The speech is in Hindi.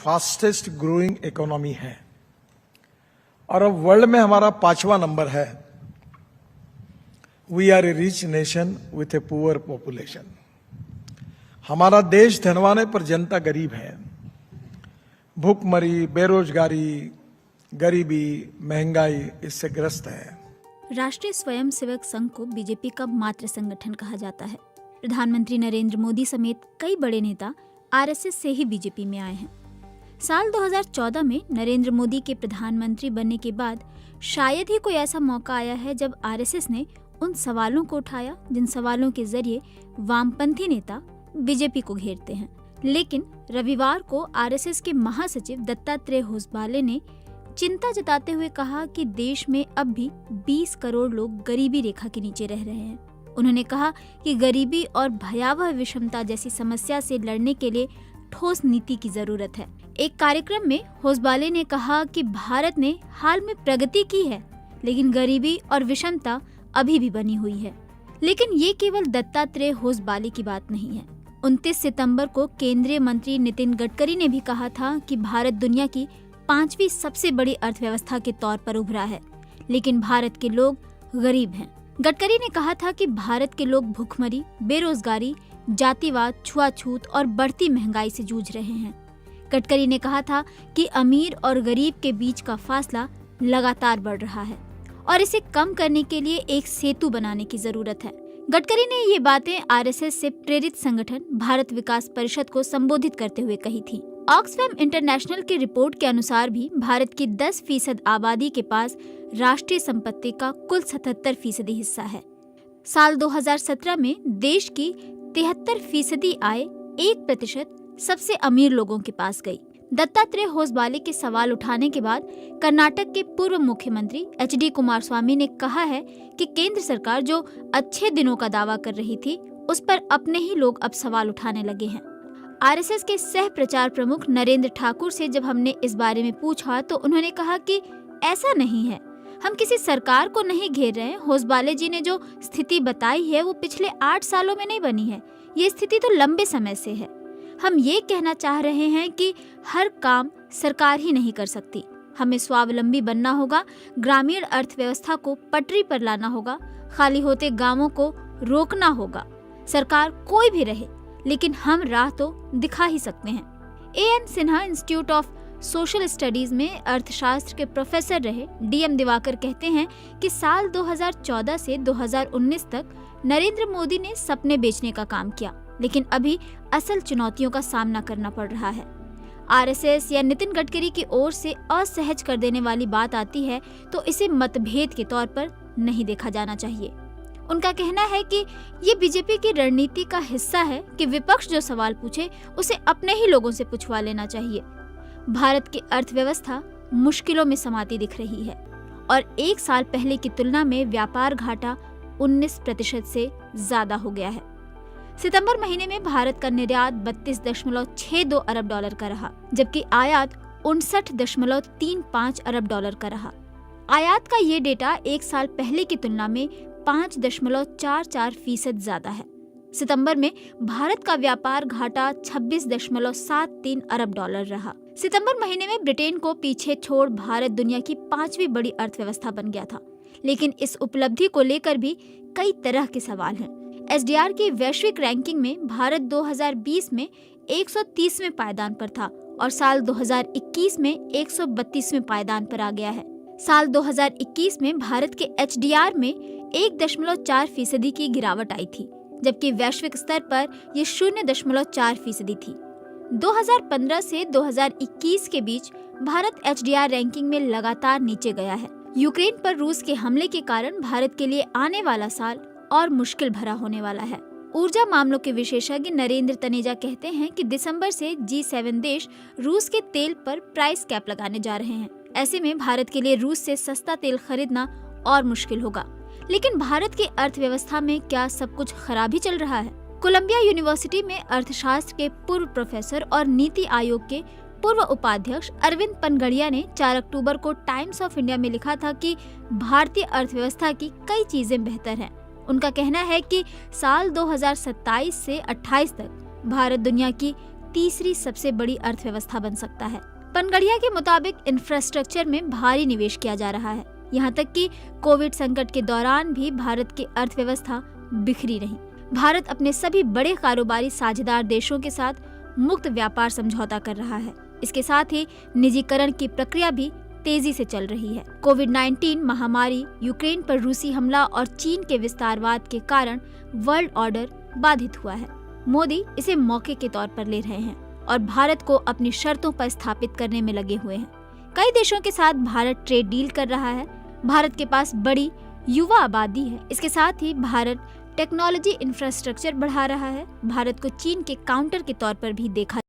फास्टेस्ट ग्रोइंग इकोनॉमी है और अब वर्ल्ड में हमारा 5वां नंबर है। We are a rich nation with a poor population. हमारा देश धनवान है पर जनता गरीब है। भूखमरी, बेरोजगारी, गरीबी, महंगाई इससे ग्रस्त है। राष्ट्रीय स्वयंसेवक संघ को बीजेपी का मातृ संगठन कहा जाता है। प्रधानमंत्री नरेंद्र मोदी समेत कई बड़े नेता आरएसएस से ही बीजेपी में आए हैं। साल 2014 में नरेंद्र मोदी के प्रधानमंत्री बनने के बाद शायद ही कोई ऐसा मौका आया है जब आरएसएस ने उन सवालों को उठाया जिन सवालों के जरिए वामपंथी नेता बीजेपी को घेरते हैं। लेकिन रविवार को आरएसएस के महासचिव दत्तात्रेय होसबाले ने चिंता जताते हुए कहा कि देश में अब भी 20 करोड़ लोग गरीबी रेखा के नीचे रह रहे हैं। उन्होंने कहा कि गरीबी और भयावह विषमता जैसी समस्या से लड़ने के लिए ठोस नीति की जरूरत है। एक कार्यक्रम में होसबाले ने कहा कि भारत ने हाल में प्रगति की है, लेकिन गरीबी और विषमता अभी भी बनी हुई है। लेकिन ये केवल दत्तात्रेय होसबाले की बात नहीं है। 29 सितंबर को केंद्रीय मंत्री नितिन गडकरी ने भी कहा था कि भारत दुनिया की 5वीं सबसे बड़ी अर्थव्यवस्था के तौर पर उभरा है, लेकिन भारत के लोग गरीब हैं। गडकरी ने कहा था कि भारत के लोग भूखमरी, बेरोजगारी, जातिवाद, छुआछूत और बढ़ती महंगाई से जूझ रहे हैं। गडकरी ने कहा था कि अमीर और गरीब के बीच का फासला लगातार बढ़ रहा है और इसे कम करने के लिए एक सेतु बनाने की जरूरत है। गडकरी ने ये बातें आरएसएस से प्रेरित संगठन भारत विकास परिषद को संबोधित करते हुए कही थी। ऑक्सफैम इंटरनेशनल की रिपोर्ट के अनुसार भी भारत की 10% आबादी के पास राष्ट्रीय संपत्ति का कुल 77% हिस्सा है। साल 2017 में देश की 73% आय 1% सबसे अमीर लोगों के पास गई। दत्तात्रेय होसबाले के सवाल उठाने के बाद कर्नाटक के पूर्व मुख्यमंत्री एचडी कुमारस्वामी ने कहा है कि केंद्र सरकार जो अच्छे दिनों का दावा कर रही थी, उस पर अपने ही लोग अब सवाल उठाने लगे हैं। आरएसएस के सह प्रचार प्रमुख नरेंद्र ठाकुर से जब हमने इस बारे में पूछा तो उन्होंने कहा कि ऐसा नहीं है, हम किसी सरकार को नहीं घेर रहे हैं। होसबाले जी ने जो स्थिति बताई है वो पिछले 8 सालों में नहीं बनी है, ये स्थिति तो लंबे समय से है। हम ये कहना चाह रहे हैं कि हर काम सरकार ही नहीं कर सकती, हमें स्वावलंबी बनना होगा, ग्रामीण अर्थव्यवस्था को पटरी पर लाना होगा, खाली होते गांवों को रोकना होगा। सरकार कोई भी रहे, लेकिन हम राह तो दिखा ही सकते हैं। A N Sinha Institute of Social Studies में अर्थशास्त्र के प्रोफेसर रहे डीएम दिवाकर कहते हैं कि साल 2014 से 2019 तक नरेंद्र मोदी ने सपने बेचने का काम किया, लेकिन अभी असल चुनौतियों का सामना करना पड़ रहा है। आरएसएस या नितिन गडकरी की ओर से असहज कर देने वाली बात आती है तो इसे मतभेद के तौर पर नहीं देखा जाना चाहिए। उनका कहना है कि ये बीजेपी की रणनीति का हिस्सा है कि विपक्ष जो सवाल पूछे उसे अपने ही लोगों से पूछवा लेना चाहिए। भारत की अर्थव्यवस्था मुश्किलों में समाती दिख रही है और 1 साल पहले की तुलना में व्यापार घाटा 19% से ज्यादा हो गया है। सितंबर महीने में भारत का निर्यात 32.62 अरब डॉलर का रहा, जबकि आयात 59.35 अरब डॉलर का रहा। आयात का ये डेटा 1 साल पहले की तुलना में 5.44% ज्यादा है। सितंबर में भारत का व्यापार घाटा 26.73 अरब डॉलर रहा। सितंबर महीने में ब्रिटेन को पीछे छोड़ भारत दुनिया की 5वीं बड़ी अर्थव्यवस्था बन गया था, लेकिन इस उपलब्धि को लेकर भी कई तरह के सवाल हैं। एसडीआर की वैश्विक रैंकिंग में भारत 2020 में 130वें पायदान पर था और साल 2021 में 132वें पायदान पर आ गया है। साल 2021 में भारत के एचडीआर में 1.4% की गिरावट आई थी, जबकि वैश्विक स्तर पर यह 0.4% थी। 2015 से 2021 के बीच भारत एचडीआर रैंकिंग में लगातार नीचे गया है। यूक्रेन पर रूस के हमले के कारण भारत के लिए आने वाला साल और मुश्किल भरा होने वाला है। ऊर्जा मामलों के विशेषज्ञ नरेंद्र तनेजा कहते हैं कि दिसंबर से G7 देश रूस के तेल पर प्राइस कैप लगाने जा रहे हैं। ऐसे में भारत के लिए रूस से सस्ता तेल खरीदना और मुश्किल होगा। लेकिन भारत की अर्थव्यवस्था में क्या सब कुछ खराब ही चल रहा है? कोलंबिया यूनिवर्सिटी में अर्थशास्त्र के पूर्व प्रोफेसर और नीति आयोग के पूर्व उपाध्यक्ष अरविंद पनगड़िया ने 4 अक्टूबर को टाइम्स ऑफ इंडिया में लिखा था कि भारतीय अर्थव्यवस्था की कई चीजें बेहतर हैं। उनका कहना है कि साल 2027 से 28 तक भारत दुनिया की तीसरी सबसे बड़ी अर्थव्यवस्था बन सकता है। पनगड़िया के मुताबिक इंफ्रास्ट्रक्चर में भारी निवेश किया जा रहा है। यहाँ तक कि कोविड संकट के दौरान भी भारत की अर्थव्यवस्था बिखरी रही। भारत अपने सभी बड़े कारोबारी साझेदार देशों के साथ मुक्त व्यापार समझौता कर रहा है। इसके साथ ही निजीकरण की प्रक्रिया भी तेजी से चल रही है। कोविड-19 महामारी, यूक्रेन पर रूसी हमला और चीन के विस्तारवाद के कारण वर्ल्ड ऑर्डर बाधित हुआ है। मोदी इसे मौके के तौर पर ले रहे हैं और भारत को अपनी शर्तों पर स्थापित करने में लगे हुए हैं। कई देशों के साथ भारत ट्रेड डील कर रहा है। भारत के पास बड़ी युवा आबादी है। इसके साथ ही भारत टेक्नोलॉजी इंफ्रास्ट्रक्चर बढ़ा रहा है। भारत को चीन के काउंटर के तौर पर भी देखा